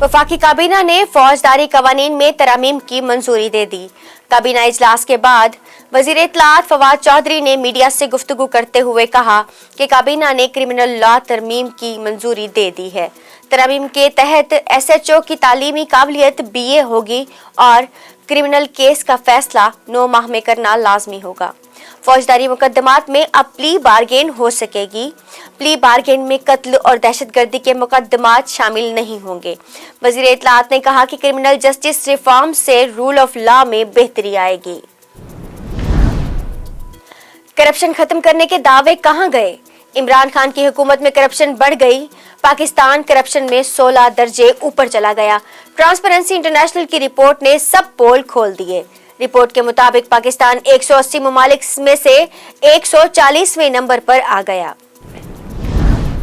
वफाकी काबीना ने फौजदारी कवानीन में तरमीम की मंजूरी दे दी। काबीना इजलास के बाद वजीर इत्तलात फवाद चौधरी ने मीडिया से गुफ्तगू करते हुए कहा कि काबीना ने क्रिमिनल लॉ तरमीम की मंजूरी दे दी है। तरमीम के तहत SHO की तालीमी काबिलियत BA होगी और क्रिमिनल केस का फैसला 9 माह में करना लाजमी होगा। फौजदारी मुकदमात में अब प्ली बार्गेन हो सकेगी। प्ली बार्गेन में कत्ल और दहशतगर्दी के मुकदमात शामिल नहीं होंगे। वजीर इत्तलात ने कहा कि क्रिमिनल जस्टिस रिफॉर्म से रूल ऑफ लॉ में बेहतरी आएगी। करप्शन खत्म करने के दावे कहां गए? इमरान खान की हुकूमत में करप्शन बढ़ गई। पाकिस्तान करप्शन में 16 दर्जे ऊपर चला गया। ट्रांसपेरेंसी इंटरनेशनल की रिपोर्ट ने सब पोल खोल दिए। रिपोर्ट के मुताबिक पाकिस्तान 180 ममालिक में से 140वें नंबर पर आ गया।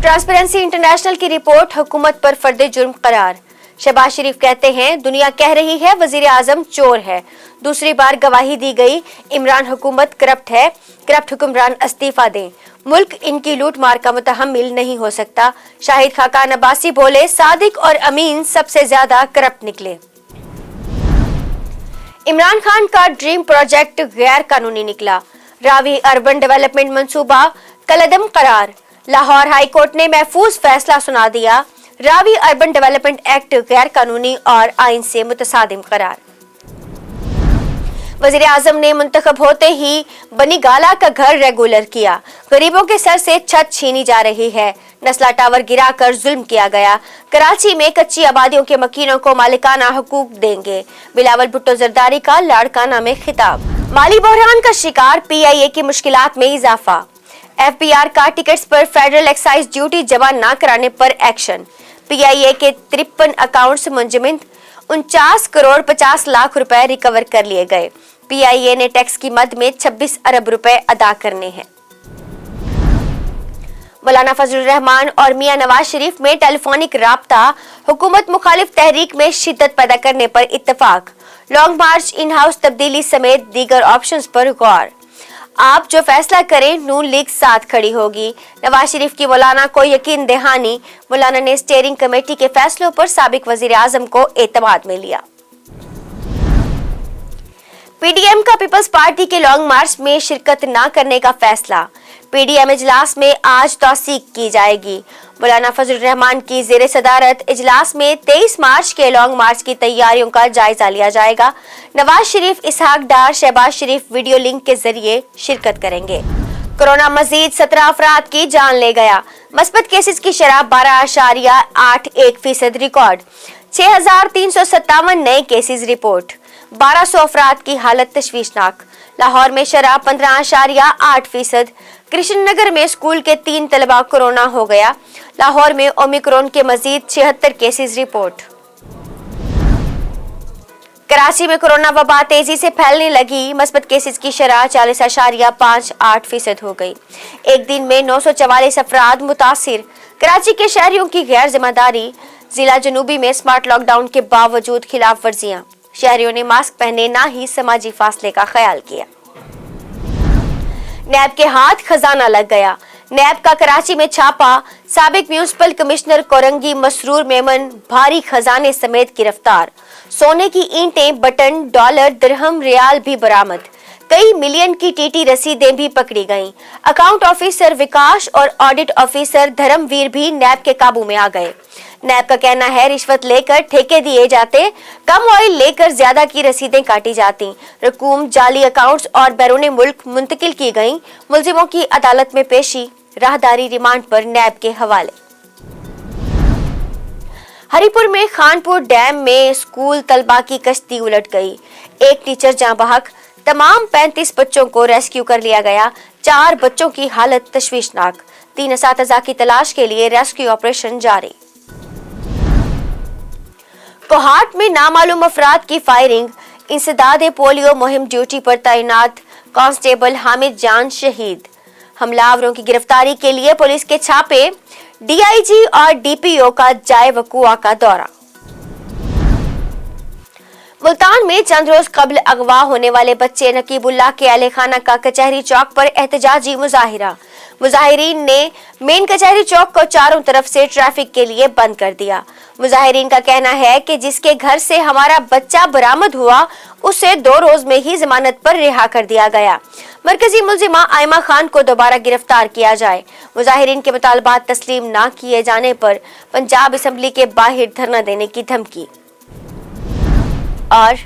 ट्रांसपेरेंसी इंटरनेशनल की रिपोर्ट हुकूमत पर फर्द जुर्म करार। शहबाज शरीफ कहते हैं दुनिया कह रही है वजीर आजम चोर है। दूसरी बार गवाही दी गई इमरान हुकूमत करप्ट है। करप्ट हुक्मरान इस्तीफा दें। मुल्क इनकी लूट मार का मुतहम्मिल नहीं हो सकता। शाहिद खाकान अब्बासी बोले सादिक और अमीन सबसे ज्यादा करप्ट निकले। इमरान खान का ड्रीम प्रोजेक्ट गैर कानूनी निकला। रावी अर्बन डेवलपमेंट मंसूबा कलअदम करार। लाहौर हाई कोर्ट ने महफूज फैसला सुना दिया। रावी अर्बन डेवलपमेंट एक्ट गैर कानूनी और आइन से मुतसादिम करार। वजीर आजम ने मुंतखब होते ही बनी गाला का घर रेगुलर किया। गरीबों के सर से छत छीनी जा रही है। नस्ला टावर गिराकर जुल्म किया गया। कराची में कच्ची आबादियों के मकीनों को मालिकाना हुकूक देंगे। बिलावल भुट्टो जरदारी का लाड़काना में खिताब। माली बहरान का शिकार PIA की मुश्किलात में इजाफा। FBR का टिकट्स पर फेडरल एक्साइज ड्यूटी जमा न कराने पर एक्शन। PIA के 53 अकाउंट्स मुंजमद 49 करोड़ 50 लाख रुपए रिकवर कर लिए गए। PIA ने टैक्स की मद में 26 अरब रुपए अदा करने हैं। मौलाना फजलुर रहमान और मियां नवाज शरीफ में टेलीफोनिक राब्ता। हुकूमत मुखालिफ तहरीक में शिद्दत पैदा करने पर इत्तफाक। लॉन्ग मार्च, इन हाउस तब्दीली समेत दीगर ऑप्शंस पर गौर। आप जो फैसला करें नून लीग साथ खड़ी होगी। नवाज शरीफ की मौलाना को यकीन दहानी। मौलाना ने स्टीयरिंग कमेटी के फैसलों पर साबिक वजीर आजम को एतमाद में लिया। PDM का पीपल्स पार्टी के लॉन्ग मार्च में शिरकत न करने का फैसला। PDM इजलास में आज तौसीक की जाएगी। मौलाना फजलुर रहमान की जेर सदारत इजलास में 23 मार्च के लॉन्ग मार्च की तैयारियों का जायजा लिया जाएगा। नवाज शरीफ, इसहाक डार, शहबाज शरीफ वीडियो लिंक के जरिए शिरकत करेंगे। कोरोना मजीद 17 अफराद की जान ले गया। मस्बत केसेस की शरह 12.81% रिकॉर्ड। 6357 नए केसेस रिपोर्ट। 1200 अफराद की हालत तशवीशनाक। लाहौर में शरह 15.8%। कृष्णनगर में स्कूल के 3 तलबा कोरोना हो गया। लाहौर में ओमिक्रॉन के मजीद 76 केसेस रिपोर्ट। कराची में कोरोना वबा तेजी से फैलने लगी। मस्बत केसेस की शरह 40.58% हो गई। एक दिन में 944 अफराद मुतासिर। कराची के शहरियों की गैर जिम्मेदारी। जिला जनूबी में स्मार्ट लॉकडाउन के बावजूद खिलाफ वर्जियां। शहरियों ने मास्क पहने ना ही समाजी फासले का ख्याल किया। नैब के हाथ खजाना लग गया। नैब का कराची में छापा। साबिक म्यूनिसिपल कमिश्नर कोरंगी मसरूर मेमन भारी खजाने समेत गिरफ्तार। सोने की ईंटें, बटन, डॉलर, दिरहम, रियाल भी बरामद। कई मिलियन की TT रसीदें भी पकड़ी गईं। अकाउंट ऑफिसर विकास और ऑडिट ऑफिसर धर्मवीर भी नैब के काबू में आ गए। नैब का कहना है रिश्वत लेकर ठेके दिए जाते, कम ऑयल लेकर ज्यादा की रसीदें काटी जाती, रकूम जाली अकाउंट्स और बैरून मुल्क मुंतकिल की गईं। मुलजिमों की अदालत में पेशी, राहदारी रिमांड पर नैब के हवाले। हरिपुर में खानपुर डैम में स्कूल तलबा की कश्ती उलट गई। एक टीचर जाँ बहक। तमाम 35 बच्चों को रेस्क्यू कर लिया गया। 4 बच्चों की हालत तशवीशनाक। 3 असातिज़ा की तलाश के लिए रेस्क्यू ऑपरेशन जारी। कोहाट में नामालूम अफराद की फायरिंग। इंसदाद पोलियो मुहिम ड्यूटी पर तैनात कांस्टेबल हामिद जान शहीद। हमलावरों की गिरफ्तारी के लिए पुलिस के छापे। DIG और DPO का जाए वकुआ का दौरा। मुल्तान में चंद रोज कबल अगवा होने वाले बच्चे नकीबुल्लाह के अहले खाना का कचहरी चौक पर एहतजाजी मुजाहिरा। मुजाहिरीन ने मेन कचहरी चौक को चारों तरफ से ट्रैफिक के लिए बंद कर दिया। मुजाहिरीन का कहना है कि जिसके घर से हमारा बच्चा बरामद हुआ उसे 2 रोज में ही जमानत पर रिहा कर दिया गया। मरकजी मुलजिमा आयमा खान को दोबारा गिरफ्तार किया जाए। मुजाहिरीन के मुतालबात तस्लीम न किए जाने पर पंजाब असेंबली के बाहर धरना देने की धमकी। और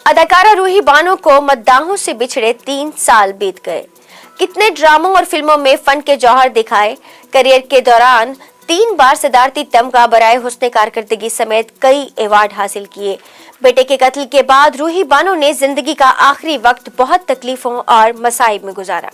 अदाकारा रूही बानो को मद्दाहों से बिछड़े 3 साल बीत गए। कितने ड्रामों और फिल्मों में फन के जौहर दिखाए। करियर के दौरान 3 बार सदारती तमगा बराए हुस्न कारकर्दगी समेत कई अवार्ड हासिल किए। बेटे के कत्ल के बाद रूही बानो ने जिंदगी का आखिरी वक्त बहुत तकलीफों और मसाइब में गुजारा।